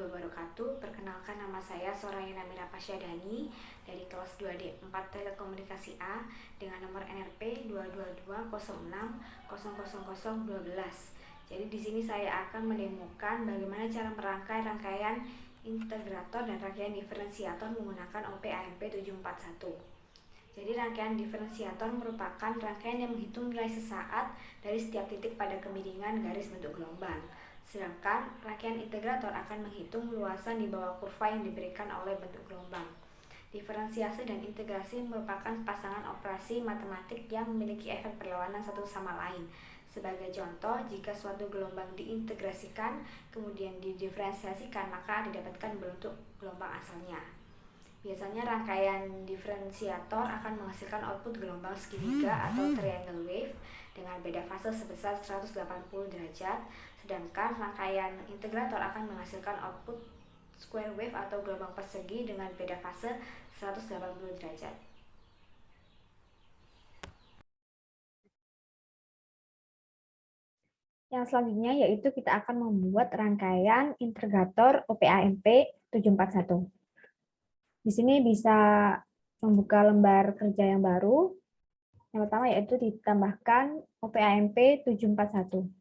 wabarakatuh. Perkenalkan, nama saya Soraya Namira Pasyadani dari kelas 2D 4 Telekomunikasi A dengan nomor NRP 22206000012. Jadi di sini saya akan mendemokan bagaimana cara merangkai rangkaian integrator dan rangkaian diferensiator menggunakan OP-AMP 741. Jadi rangkaian diferensiator merupakan rangkaian yang menghitung nilai sesaat dari setiap titik pada kemiringan garis bentuk gelombang. Sedangkan rangkaian integrator akan menghitung luasan di bawah kurva yang diberikan oleh bentuk gelombang. Diferensiasi dan integrasi merupakan pasangan operasi matematik yang memiliki efek perlawanan satu sama lain. Sebagai contoh, jika suatu gelombang diintegrasikan kemudian didiferensiasikan, maka didapatkan bentuk gelombang asalnya. Biasanya rangkaian diferensiator akan menghasilkan output gelombang segitiga atau triangle wave dengan beda fase sebesar 180 derajat, sedangkan rangkaian integrator akan menghasilkan output square wave atau gelombang persegi dengan beda fase 180 derajat. Yang selanjutnya yaitu kita akan membuat rangkaian integrator OPAMP 741. Di sini bisa membuka lembar kerja yang baru. Yang pertama yaitu ditambahkan OPAMP 741.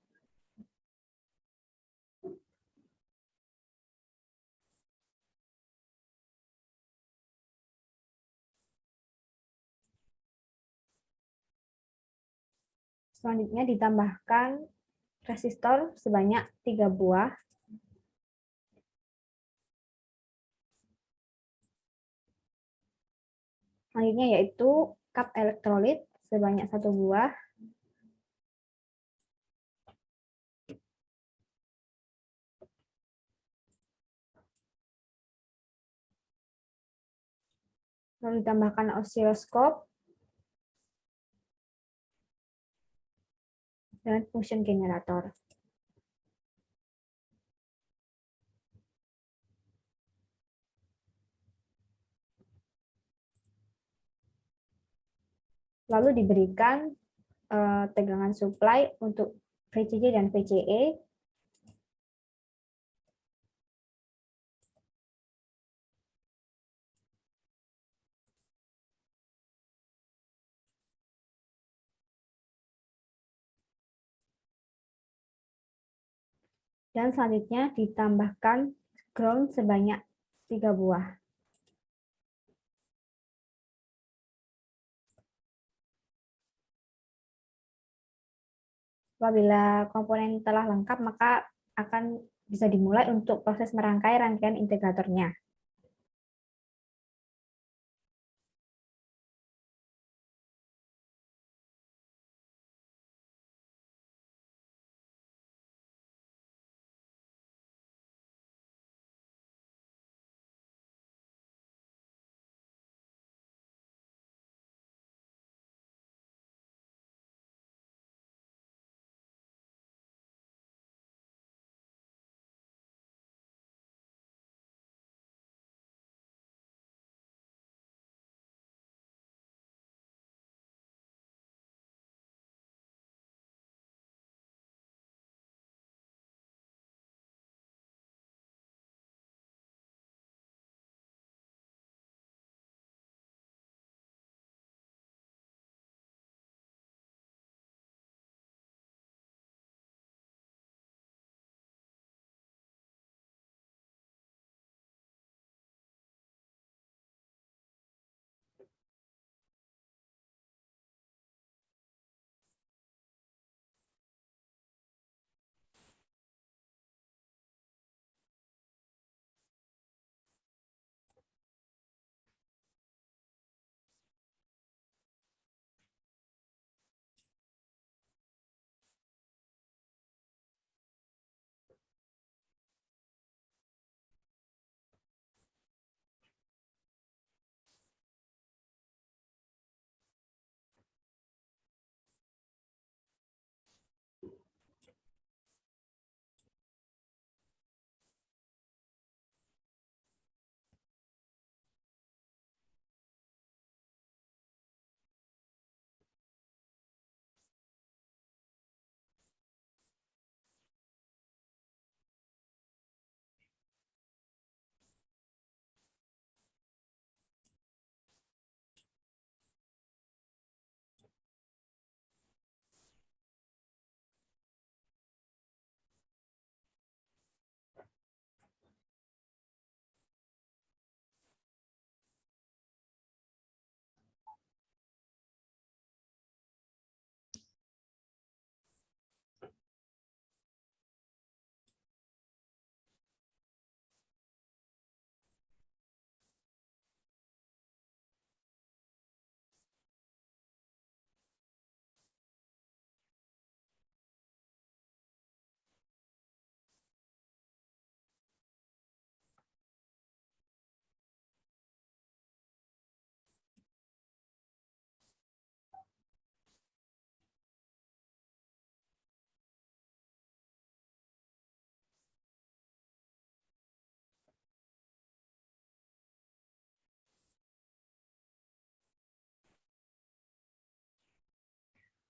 Selanjutnya ditambahkan resistor sebanyak 3 buah. Selanjutnya yaitu cup elektrolit sebanyak 1 buah. Lalu ditambahkan osiloskop dan function generator. Lalu diberikan tegangan supply untuk VCC dan VCE. Dan selanjutnya ditambahkan ground sebanyak 3 buah. Apabila komponen telah lengkap, maka akan bisa dimulai untuk proses merangkai rangkaian integratornya.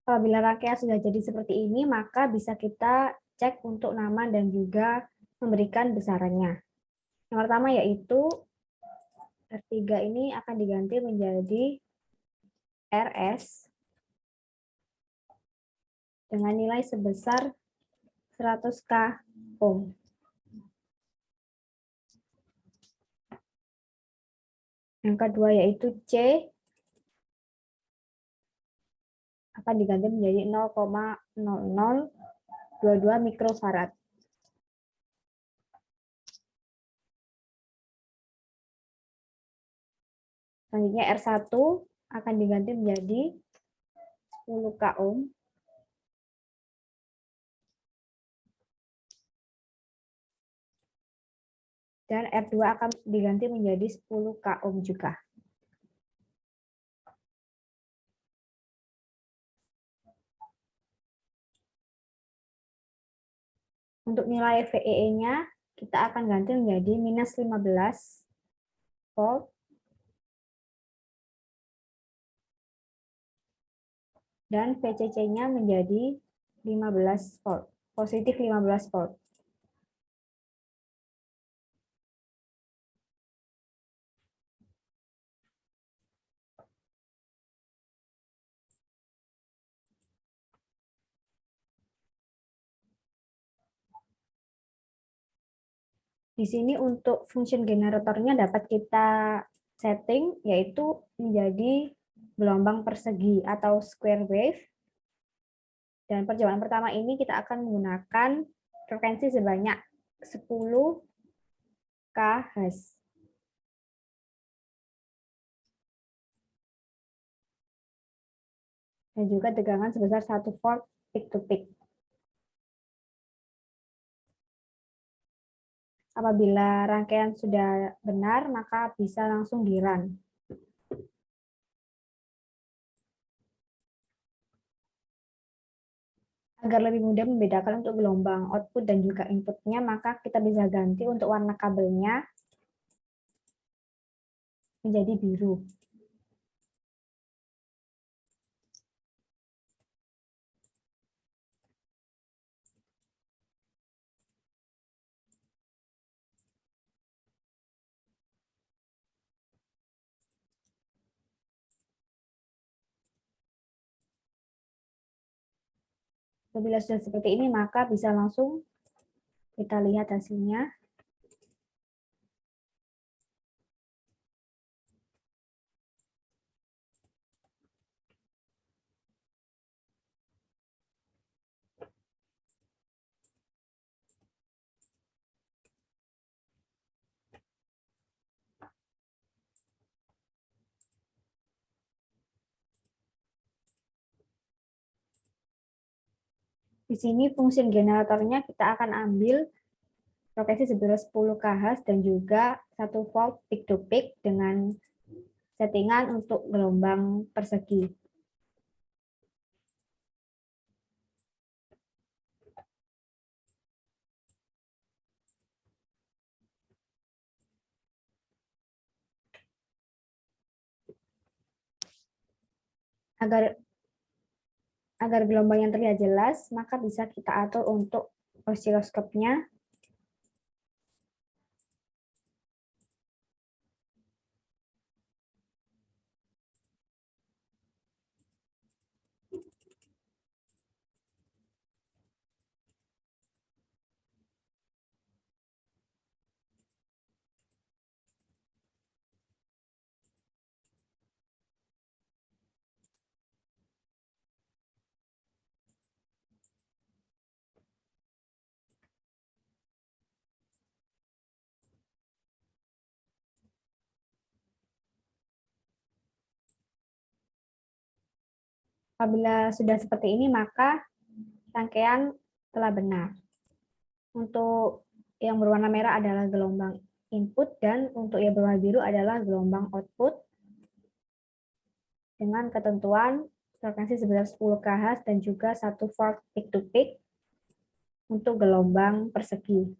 Apabila rangkaian sudah jadi seperti ini, maka bisa kita cek untuk nama dan juga memberikan besarannya. Yang pertama yaitu R3 ini akan diganti menjadi RS dengan nilai sebesar 100K ohm. Yang kedua yaitu C akan diganti menjadi 0,0022 mikrofarad. Selanjutnya R1 akan diganti menjadi 10K ohm. Dan R2 akan diganti menjadi 10K ohm juga. Untuk nilai VEE-nya, kita akan ganti menjadi minus 15 volt. Dan VCC-nya menjadi 15 volt, positif 15 volt. Di sini untuk function generatornya dapat kita setting yaitu menjadi gelombang persegi atau square wave. Dan perjalanan pertama ini kita akan menggunakan frekuensi sebanyak 10 kHz. Dan juga tegangan sebesar 1 volt peak to peak. Apabila rangkaian sudah benar, maka bisa langsung di-run. Agar lebih mudah membedakan untuk gelombang output dan juga inputnya, maka kita bisa ganti untuk warna kabelnya menjadi biru. Apabila sudah seperti ini, maka bisa langsung kita lihat hasilnya. Di sini fungsi generatornya kita akan ambil frekuensi sebesar 10 kHz dan juga 1 volt peak to peak dengan settingan untuk gelombang persegi. Agar gelombang yang terlihat jelas, maka bisa kita atur untuk osiloskopnya. Apabila sudah seperti ini, maka rangkaian telah benar. Untuk yang berwarna merah adalah gelombang input dan untuk yang berwarna biru adalah gelombang output dengan ketentuan frekuensi sebesar 10 kHz dan juga 1 volt peak to peak untuk gelombang persegi.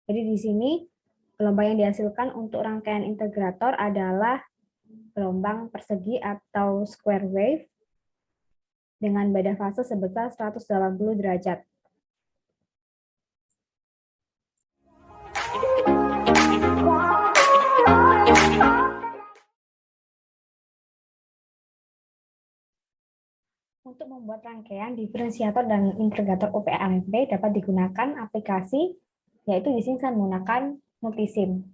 Jadi di sini gelombang yang dihasilkan untuk rangkaian integrator adalah gelombang persegi atau square wave dengan beda fase sebesar 180 derajat. Untuk membuat rangkaian diferensiator dan integrator OPAMP dapat digunakan aplikasi, yaitu di sini saya menggunakan multisim.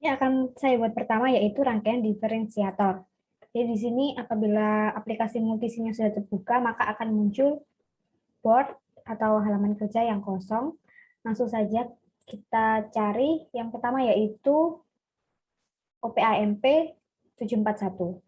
Yang akan saya buat pertama yaitu rangkaian diferensiator. Jadi di sini apabila aplikasi multisimnya sudah terbuka, maka akan muncul board atau halaman kerja yang kosong. Langsung saja kita cari yang pertama yaitu OPAMP 741.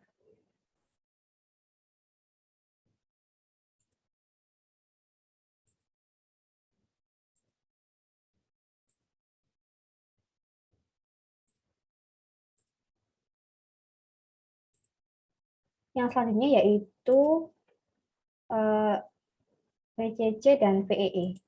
Yang selanjutnya yaitu VCC dan VEE.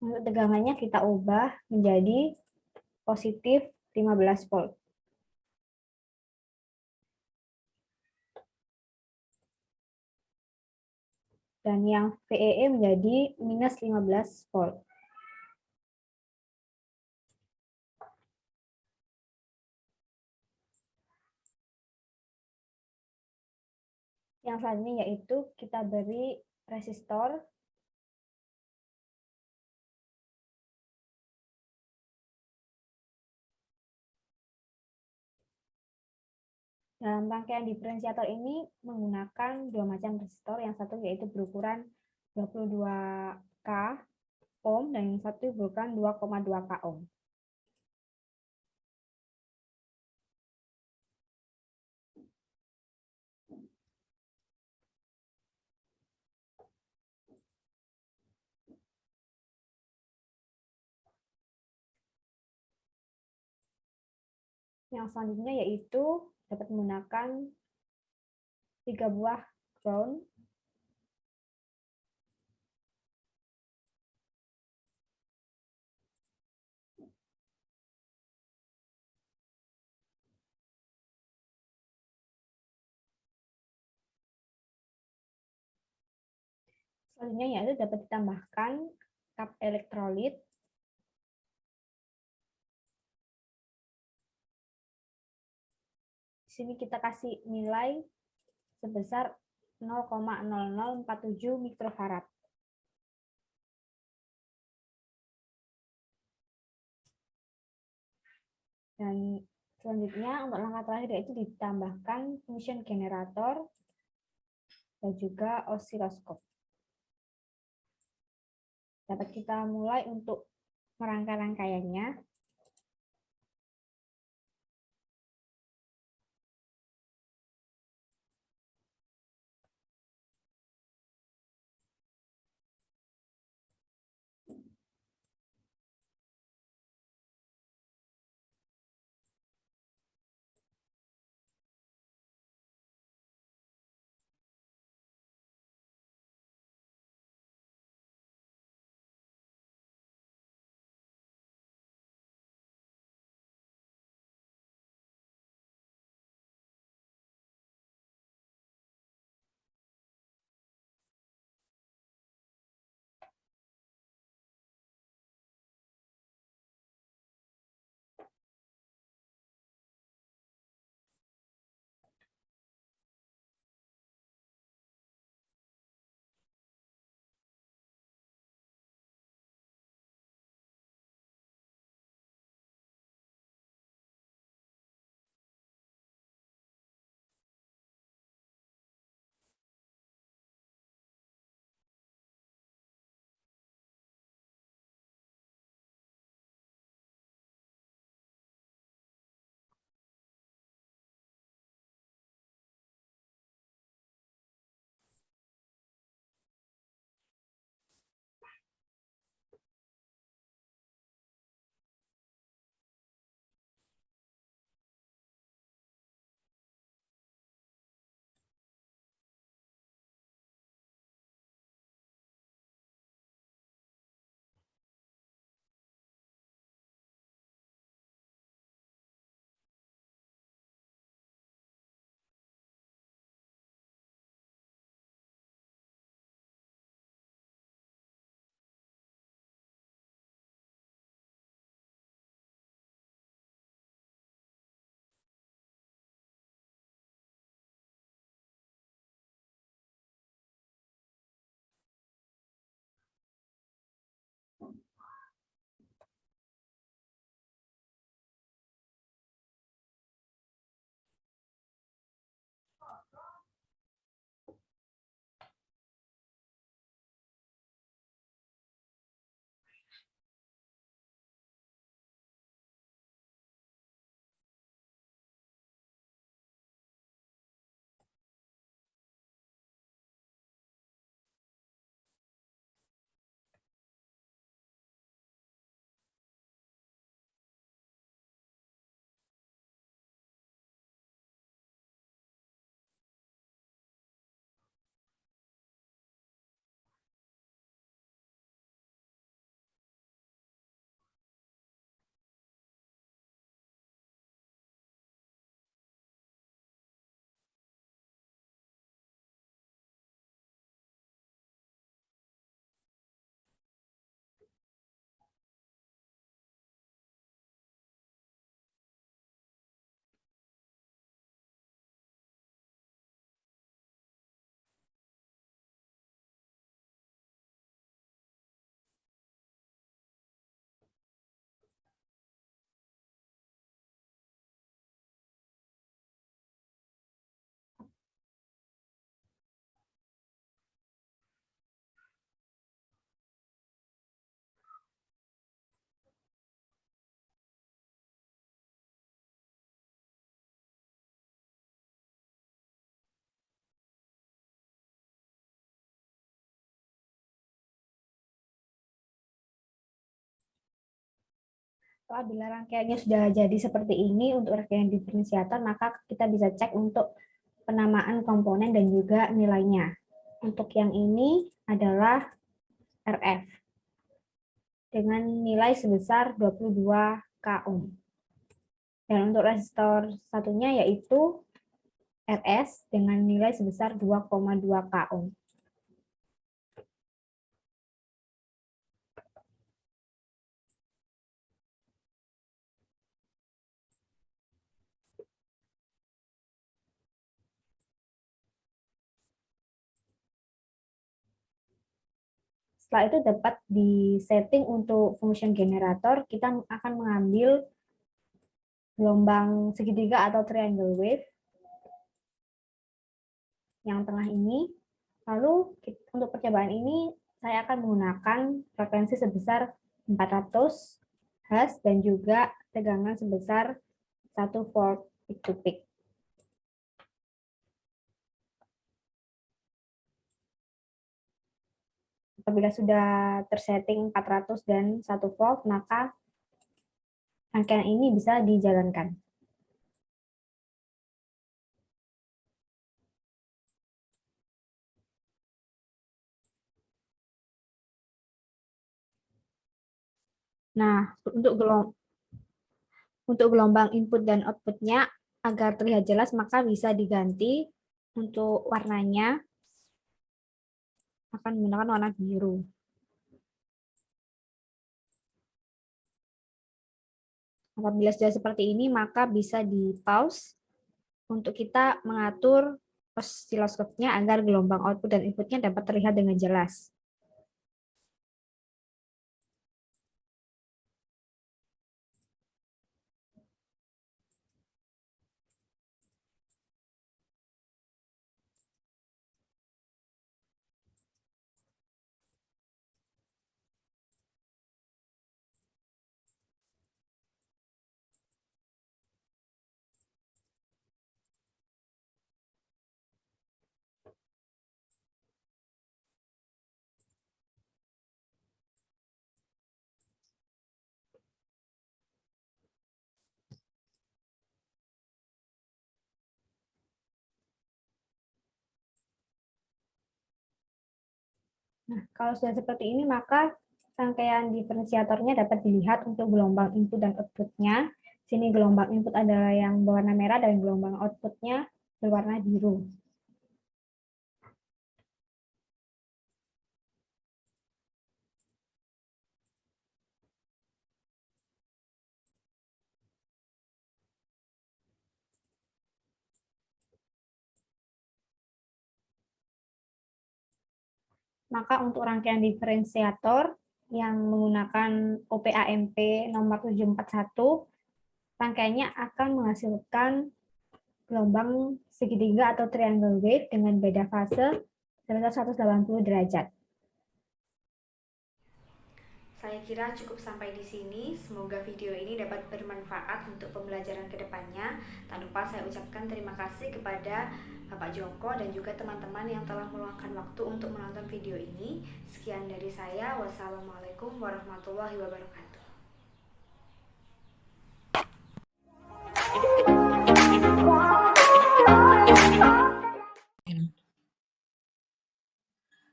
Untuk tegangannya kita ubah menjadi positif 15 volt. Dan yang VEE menjadi minus 15 volt. Yang selanjutnya yaitu kita beri resistor dalam rangkaian diferensiator ini menggunakan dua macam resistor, yang satu yaitu berukuran 22K ohm dan yang satu berukuran 2,2K ohm. Yang selanjutnya yaitu dapat menggunakan 3 buah ground selanjutnya yaitu dapat ditambahkan kap elektrolit di sini kita kasih nilai sebesar 0,0047 mikrofarad. Dan selanjutnya untuk langkah terakhir yaitu ditambahkan function generator dan juga osiloskop. Dapat kita mulai untuk merangkai rangkaiannya. Apabila rangkaiannya sudah jadi seperti ini untuk rangkaian diferensiator, maka kita bisa cek untuk penamaan komponen dan juga nilainya. Untuk yang ini adalah RF dengan nilai sebesar 22 k ohm. Dan untuk resistor satunya yaitu RS dengan nilai sebesar 2,2 k ohm. Setelah itu dapat disetting untuk function generator, kita akan mengambil gelombang segitiga atau triangle wave yang tengah ini. Lalu untuk percobaan ini saya akan menggunakan frekuensi sebesar 400 Hz dan juga tegangan sebesar 1 volt peak to peak. Apabila sudah tersetting 400 dan 1 volt, maka rangkaian ini bisa dijalankan. Nah, untuk gelombang input dan outputnya agar terlihat jelas, maka bisa diganti untuk warnanya akan menggunakan warna biru. Apabila sudah seperti ini, maka bisa di pause untuk kita mengatur osiloskopnya agar gelombang output dan inputnya dapat terlihat dengan jelas. Nah, kalau sudah seperti ini, maka rangkaian diferensiatornya dapat dilihat untuk gelombang input dan outputnya. Sini gelombang input adalah yang berwarna merah dan gelombang outputnya berwarna biru. Maka untuk rangkaian diferensiator yang menggunakan OPAMP nomor 741, rangkaiannya akan menghasilkan gelombang segitiga atau triangle wave dengan beda fase sebesar 180 derajat. Saya kira cukup sampai di sini. Semoga video ini dapat bermanfaat untuk pembelajaran kedepannya. Tak lupa saya ucapkan terima kasih kepada Bapak Joko dan juga teman-teman yang telah meluangkan waktu untuk menonton video ini. Sekian dari saya. Wassalamualaikum warahmatullahi wabarakatuh.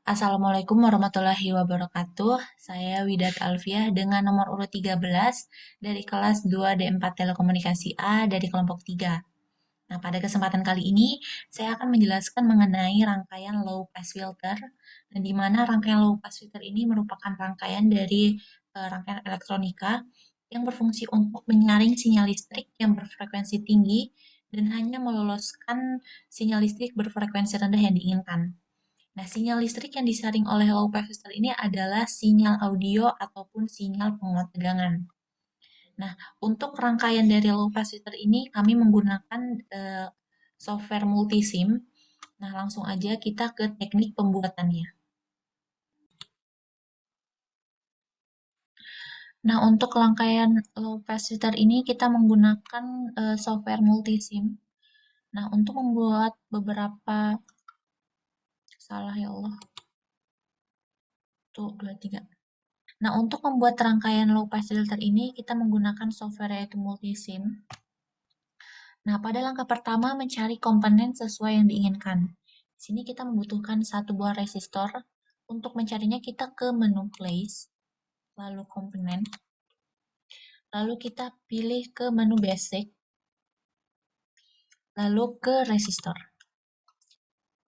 Assalamualaikum warahmatullahi wabarakatuh. Saya Widat Alfiah dengan nomor urut 13 dari kelas 2D4 Telekomunikasi A dari kelompok 3. Nah, pada kesempatan kali ini saya akan menjelaskan mengenai rangkaian low pass filter, dan di mana rangkaian low pass filter ini merupakan rangkaian dari rangkaian elektronika yang berfungsi untuk menyaring sinyal listrik yang berfrekuensi tinggi dan hanya meloloskan sinyal listrik berfrekuensi rendah yang diinginkan. Nah, sinyal listrik yang disaring oleh low pass filter ini adalah sinyal audio ataupun sinyal penguat tegangan. Nah, untuk rangkaian dari low pass filter ini kami menggunakan software multisim. Nah, langsung aja kita ke teknik pembuatannya. Nah, untuk rangkaian low pass filter ini kita menggunakan software multisim. Nah, untuk membuat beberapa salah ya Allah. Tuh, 2, 3. Nah, untuk membuat rangkaian low pass filter ini, kita menggunakan software yaitu Multisim. Nah, pada langkah pertama mencari komponen sesuai yang diinginkan. Di sini kita membutuhkan satu buah resistor. Untuk mencarinya kita ke menu place, lalu komponen, lalu kita pilih ke menu basic, lalu ke resistor.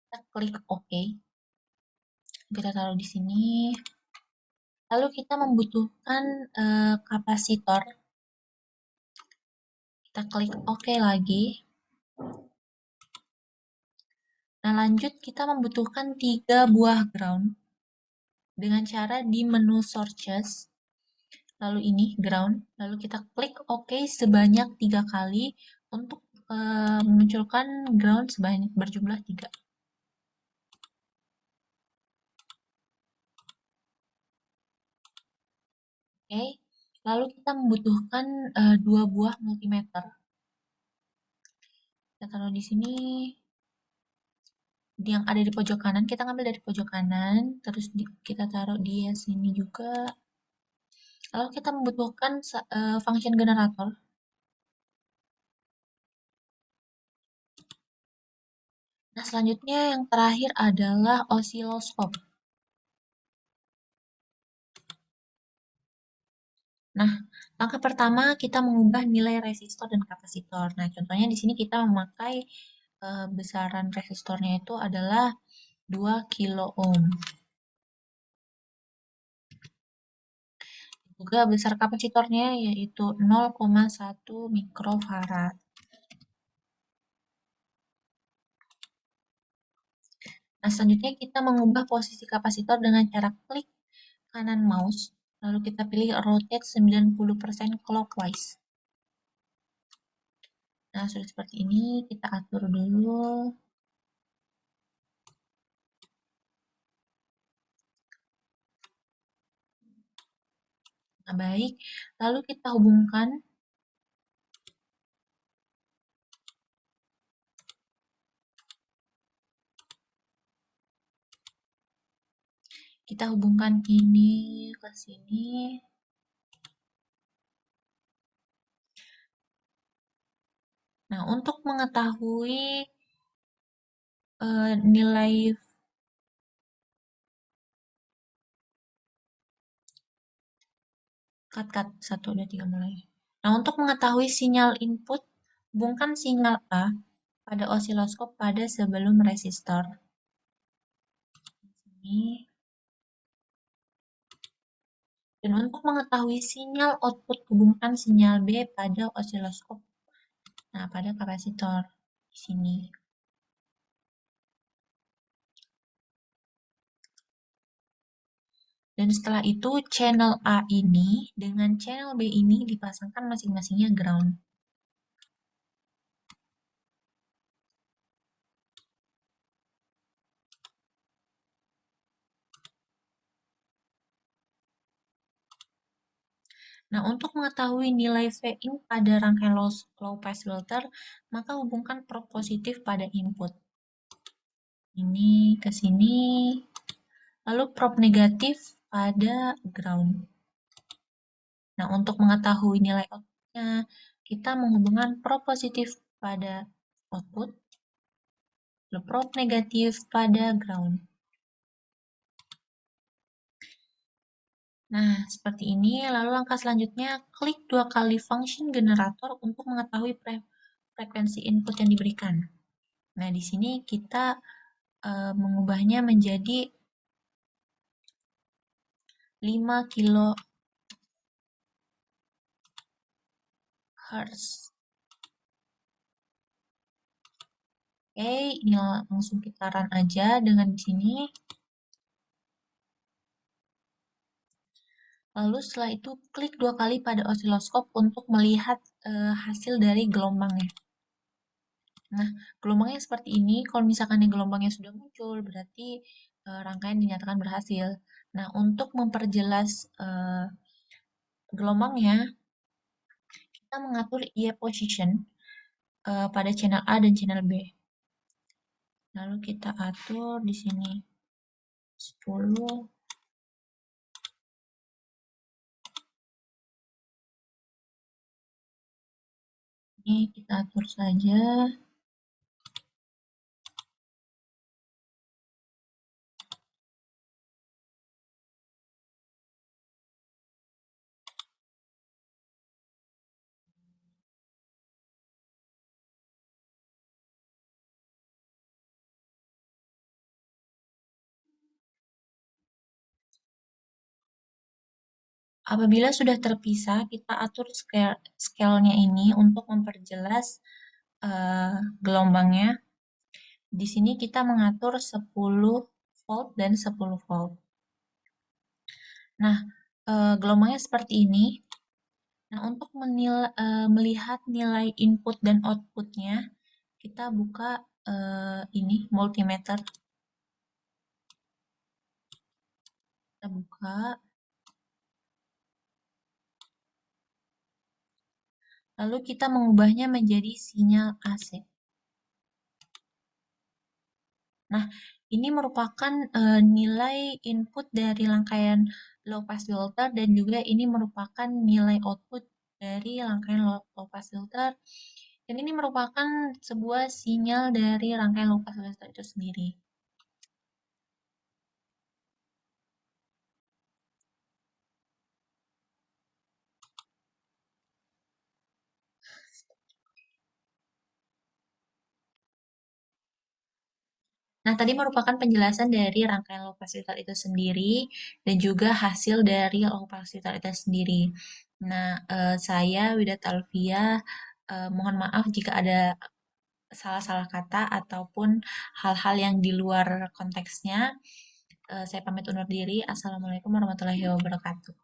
Kita klik OK. Kita taruh di sini. Lalu kita membutuhkan kapasitor. Kita klik OK lagi. Nah, lanjut kita membutuhkan 3 buah ground dengan cara di menu sources, lalu ini ground, lalu kita klik OK sebanyak 3 kali untuk memunculkan ground sebanyak berjumlah 3. Oke, lalu kita membutuhkan 2 buah multimeter. Kita taruh di sini. Yang ada di pojok kanan, kita ngambil dari pojok kanan, terus kita taruh di sini juga. Lalu kita membutuhkan function generator. Nah, selanjutnya yang terakhir adalah oscilloscope. Nah, langkah pertama kita mengubah nilai resistor dan kapasitor. Nah, contohnya di sini kita memakai besaran resistornya itu adalah 2 kilo ohm. Juga besar kapasitornya yaitu 0,1 mikrofarad. Nah, selanjutnya kita mengubah posisi kapasitor dengan cara klik kanan mouse, lalu kita pilih rotate 90% clockwise. Nah, sudah seperti ini, kita atur dulu. Nah, baik. Lalu kita hubungkan ini ke sini. Nah, untuk mengetahui nilai cut 1, 2, 3 mulai. Nah, untuk mengetahui sinyal input, hubungkan sinyal A pada osiloskop pada sebelum resistor. Ini. Dan untuk mengetahui sinyal output, hubungkan sinyal B pada osiloskop. Nah, pada kapasitor di sini. Dan setelah itu, channel A ini dengan channel B ini dipasangkan masing-masingnya ground. Nah, untuk mengetahui nilai Vin pada rangkaian low pass filter, maka hubungkan probe positif pada input. Ini ke sini. Lalu probe negatif pada ground. Nah, untuk mengetahui nilai outputnya, kita menghubungkan probe positif pada output, lalu probe negatif pada ground. Nah, seperti ini. Lalu langkah selanjutnya, klik 2 kali function generator untuk mengetahui frekuensi input yang diberikan. Nah, di sini kita mengubahnya menjadi 5 kHz. Oke, ini langsung kita run aja dengan di sini. Lalu setelah itu klik 2 kali pada osiloskop untuk melihat hasil dari gelombangnya. Nah, gelombangnya seperti ini. Kalau misalkan gelombangnya sudah muncul, berarti rangkaian dinyatakan berhasil. Nah, untuk memperjelas gelombangnya, kita mengatur EA position pada channel A dan channel B. Lalu kita atur di sini 10, Ini kita atur saja. Apabila sudah terpisah, kita atur scale-nya ini untuk memperjelas gelombangnya. Di sini kita mengatur 10 volt dan 10 volt. Nah, gelombangnya seperti ini. Nah, untuk melihat nilai input dan outputnya, kita buka ini multimeter. Kita buka. Lalu kita mengubahnya menjadi sinyal AC. Nah, ini merupakan nilai input dari rangkaian low pass filter dan juga ini merupakan nilai output dari rangkaian low pass filter. Dan ini merupakan sebuah sinyal dari rangkaian low pass filter itu sendiri. Nah, tadi merupakan penjelasan dari rangkaian low pass filter itu sendiri dan juga hasil dari low pass filter itu sendiri. Nah, saya Widat Alfia, mohon maaf jika ada salah-salah kata ataupun hal-hal yang di luar konteksnya. Saya pamit undur diri. Assalamualaikum warahmatullahi wabarakatuh.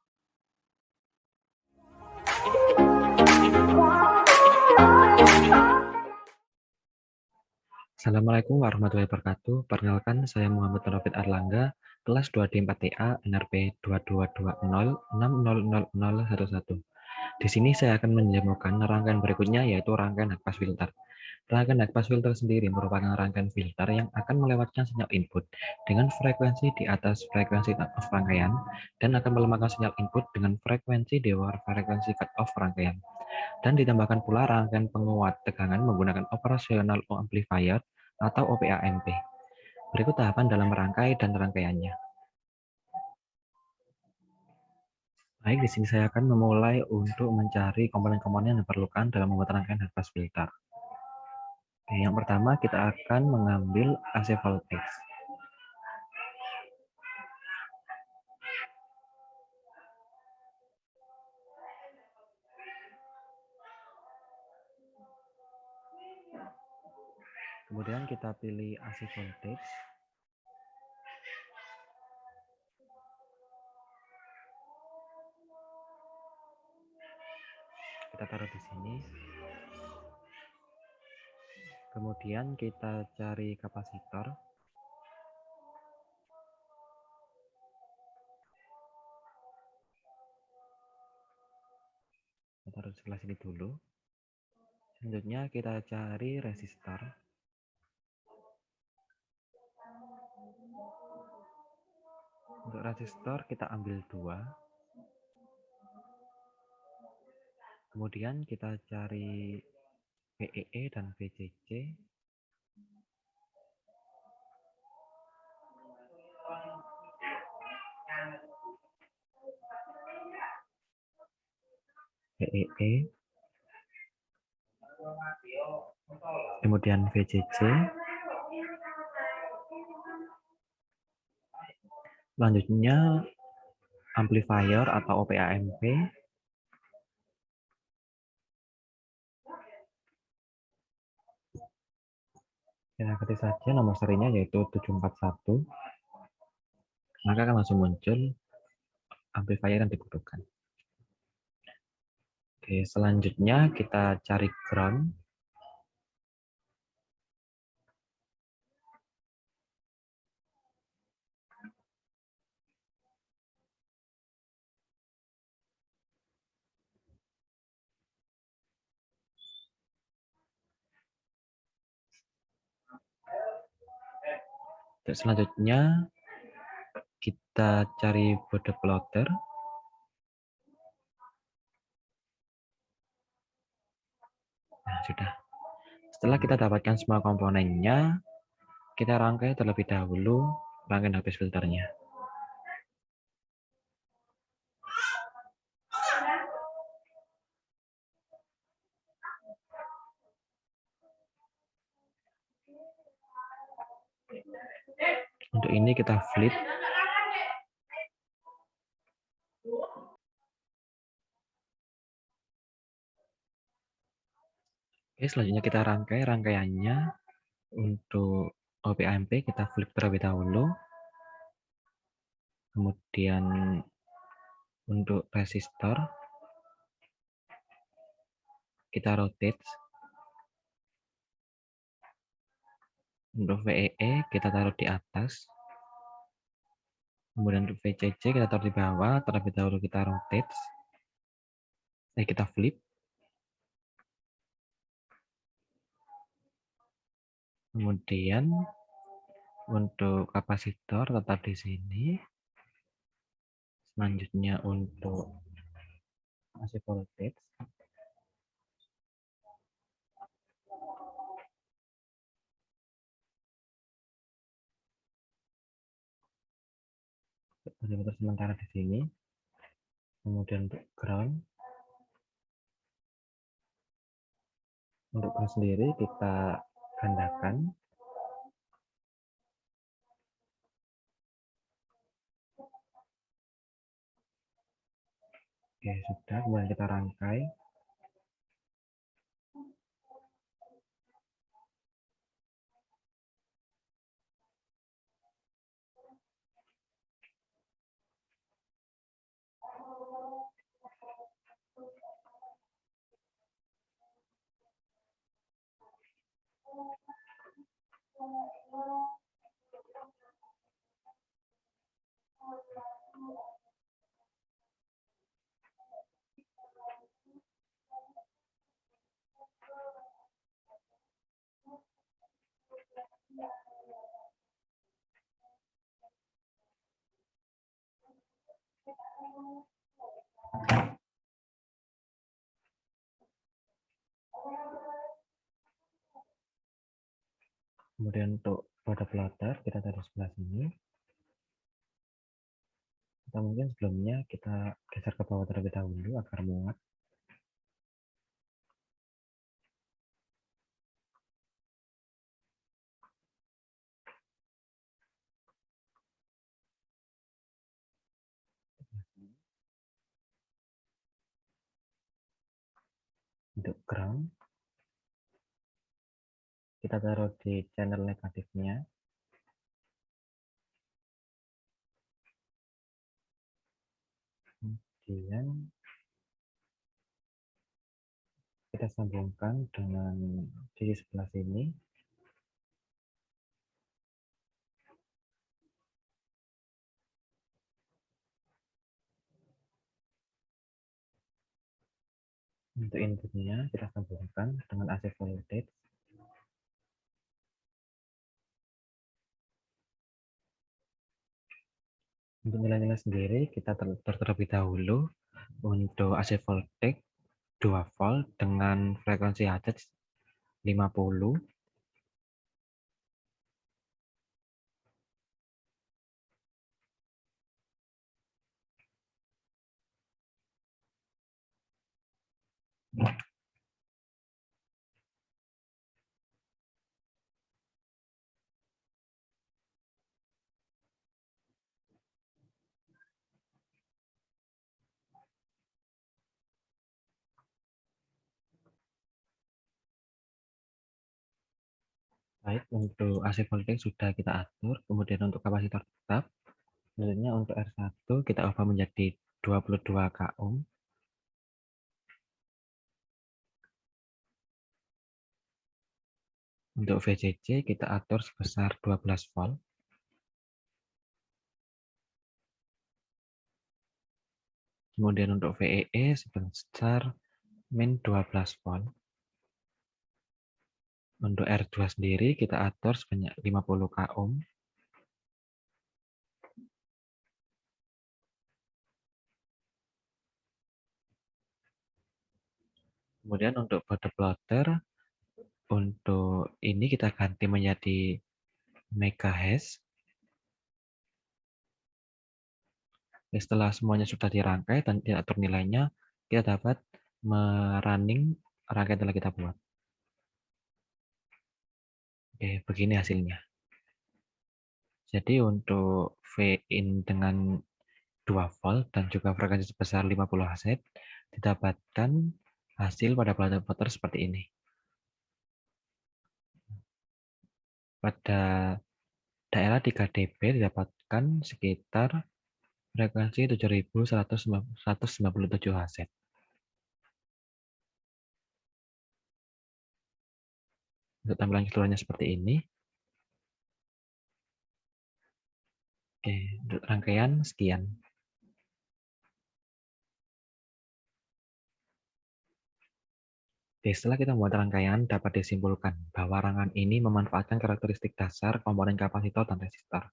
Assalamualaikum warahmatullahi wabarakatuh. Perkenalkan, saya Muhammad Taufik Arlangga, kelas 2D4TA, NRP 2220600011. Di sini saya akan menjemukan rangkaian berikutnya, yaitu rangkaian high pass filter. Rangkaian high pass filter sendiri merupakan rangkaian filter yang akan melewatkan sinyal input dengan frekuensi di atas frekuensi cut-off rangkaian dan akan melemahkan sinyal input dengan frekuensi di bawah frekuensi cut-off rangkaian. Dan ditambahkan pula rangkaian penguat tegangan menggunakan operational amplifier atau OPAMP. Berikut tahapan dalam merangkai dan rangkaiannya. Baik, di sini saya akan memulai untuk mencari komponen-komponen yang diperlukan dalam membuat rangkaian high pass filter. Oke, yang pertama kita akan mengambil AC voltage. Kemudian kita pilih AC voltage. Kita taruh di sini. Kemudian kita cari kapasitor. Kita taruh sebelah sini dulu. Selanjutnya kita cari resistor. Untuk resistor kita ambil 2. Kemudian kita cari VEE dan VCC. VEE. Kemudian VCC. Selanjutnya amplifier atau OPAMP. Kita ketik saja nomor serinya yaitu 741. Maka akan langsung muncul amplifier yang dibutuhkan. Oke, selanjutnya kita cari ground. Selanjutnya kita cari bode plotter. Nah, sudah. Setelah kita dapatkan semua komponennya, kita rangkai terlebih dahulu rangkaian habis filternya. Untuk ini kita flip. Oke, selanjutnya kita rangkai rangkaiannya. Untuk OP-AMP kita flip terlebih dahulu. Kemudian untuk resistor kita rotate. Untuk VEE kita taruh di atas. Kemudian untuk VCC kita taruh di bawah. Terlebih dahulu kita rotate. Kita flip. Kemudian untuk kapasitor tetap di sini. Selanjutnya untuk AC voltage sementara di sini. Kemudian untuk ground sendiri kita gandakan. Oke, sudah. Kemudian kita rangkai. Kemudian untuk border plotter kita taruh sebelah sini. Kita mungkin sebelumnya kita geser ke bawah terlebih dahulu agar muat. Untuk ground kita taruh di channel negatifnya. Kemudian kita sambungkan dengan sisi sebelah sini. Untuk inputnya kita sambungkan dengan AC voltage. Untuk nilai-nilai sendiri kita terlebih dahulu untuk AC voltage 2 volt dengan frekuensi Hz 50. Baik, untuk AC voltage sudah kita atur. Kemudian untuk kapasitor tetap, selanjutnya untuk R1 kita ubah menjadi 22 k ohm. Untuk VCC kita atur sebesar 12 volt. Kemudian untuk VEE sebesar min 12 volt. Untuk R2 sendiri kita atur sebanyak 50 k ohm. Kemudian untuk body plotter, untuk ini kita ganti menjadi megahash. Setelah semuanya sudah dirangkai dan diatur nilainya, kita dapat merunning rangkaian yang telah kita buat. Oke, begini hasilnya. Jadi untuk V-in dengan 2 volt dan juga frekuensi sebesar 50 Hz, didapatkan hasil pada body plotter seperti ini. Pada daerah 3 dB didapatkan sekitar frekuensi 7197 Hz. Untuk tampilan keseluruhannya seperti ini. Oke, untuk rangkaian sekian. Oke, setelah kita membuat rangkaian, dapat disimpulkan bahwa rangkaian ini memanfaatkan karakteristik dasar komponen kapasitor dan resistor,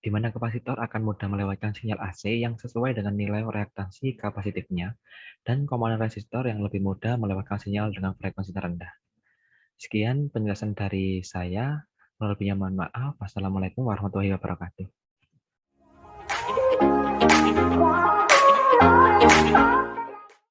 di mana kapasitor akan mudah melewatkan sinyal AC yang sesuai dengan nilai reaktansi kapasitifnya, dan komponen resistor yang lebih mudah melewatkan sinyal dengan frekuensi terendah. Sekian penjelasan dari saya. Lebihnya mohon maaf. Wassalamualaikum warahmatullahi wabarakatuh.